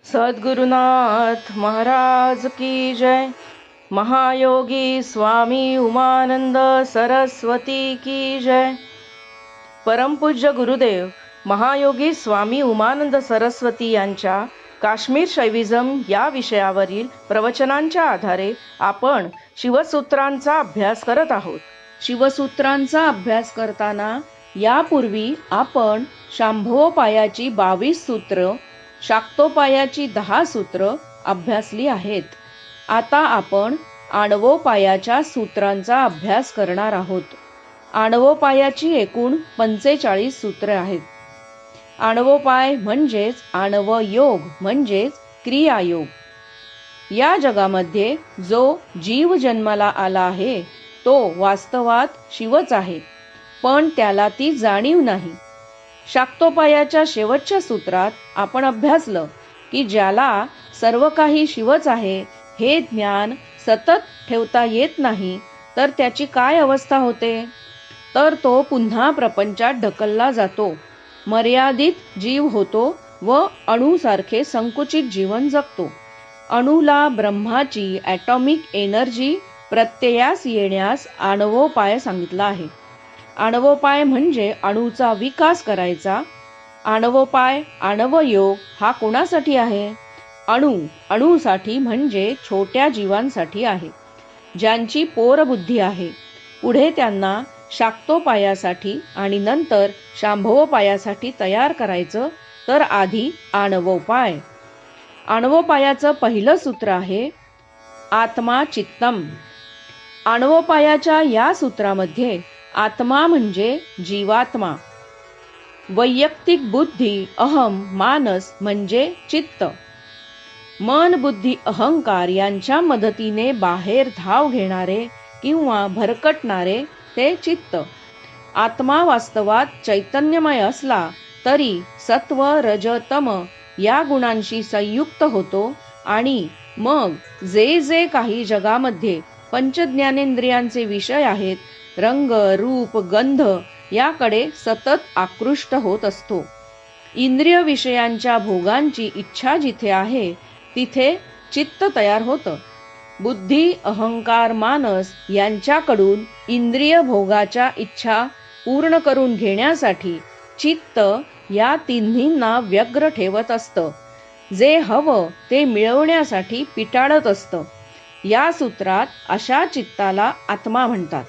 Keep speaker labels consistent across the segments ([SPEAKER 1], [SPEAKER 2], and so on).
[SPEAKER 1] सद्गुरुनाथ महाराज की जय। महायोगी स्वामी उमानंद सरस्वती की जय। परमपूज्य गुरुदेव महायोगी स्वामी उमानंद सरस्वती यांच्या काश्मीर शैविझम या विषयावरील प्रवचनांच्या आधारे आपण शिवसूत्रांचा अभ्यास करत आहोत. शिवसूत्रांचा अभ्यास करताना यापूर्वी आपण शांभवोपायाची 22 सूत्र, शाक्तोपायाची 10 सूत्र अभ्यासली आहेत. आता आपण आणवोपायाच्या सूत्रांचा अभ्यास करणार आहोत. आणवोपायाची एकूण 45 सूत्रे आहेत. आणवोपाय म्हणजेच आणवयोग म्हणजेच क्रियायोग. या जगामध्ये जो जीव जन्माला आला आहे तो वास्तवात शिवच आहे, पण त्याला ती जाणीव नाही. शाक्तोपायाच्या शेवटच्या सूत्रात आपण अभ्यासलं की ज्याला सर्व काही शिवच आहे हे ज्ञान सतत ठेवता येत नाही तर त्याची काय अवस्था होते, तर तो पुन्हा प्रपंचात ढकलला जातो, मर्यादित जीव होतो व अणूसारखे संकुचित जीवन जगतो. अणूला ब्रह्माची ॲटॉमिक एनर्जी प्रत्ययास येण्यास आणवोपाय सांगितला आहे. आणवोपाय म्हणजे अणूचा विकास करायचा. आणवोपाय आणवयोग हा कोणासाठी आहे? अणूसाठी म्हणजे छोट्या जीवांसाठी आहे, ज्यांची पोरबुद्धी आहे. पुढे त्यांना शाक्तोपायासाठी आणि नंतर शांभवोपायासाठी तयार करायचं, तर आधी आणवोपाय. आणवोपायाचं पहिलं सूत्र आहे आत्मा चित्तम. आणवोपायाच्या या सूत्रामध्ये आत्मा म्हणजे जीवात्मा, वैयक्तिक बुद्धी अहम मानस म्हणजे चित्त, मन बुद्धी अहंकार यांच्या मदतीने बाहेर धाव घेणारे किंवा भरकटणारे ते चित्त. आत्मा वास्तवात चैतन्यमय असला तरी सत्व रज तम या गुणांशी संयुक्त होतो आणि मग जे जे काही जगामध्ये पंचज्ञानेंद्रियांचे विषय आहेत, रंग रूप गंध याकडे सतत आकृष्ट होत असतो. इंद्रिय विषयांच्या भोगांची इच्छा जिथे आहे तिथे चित्त तयार होतं. बुद्धी अहंकार मानस यांच्याकडून इंद्रिय भोगाच्या इच्छा पूर्ण करून घेण्यासाठी चित्त या तिन्हींना व्यग्र ठेवत असतं. जे हवं ते मिळवण्यासाठी पिटाळत असतं. या सूत्रात अशा चित्ताला आत्मा म्हणतात.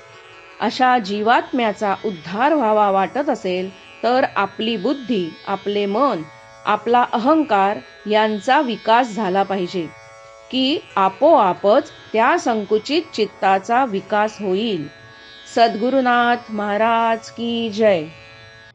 [SPEAKER 1] अशा जीवात्म्याचा उद्धार व्हावा वाटत असेल तर आपली बुद्धी, आपले मन, आपला अहंकार यांचा विकास झाला पाहिजे की आपोआपच त्या संकुचित चित्ताचा विकास होईल. सद्गुरुनाथ महाराज की जय.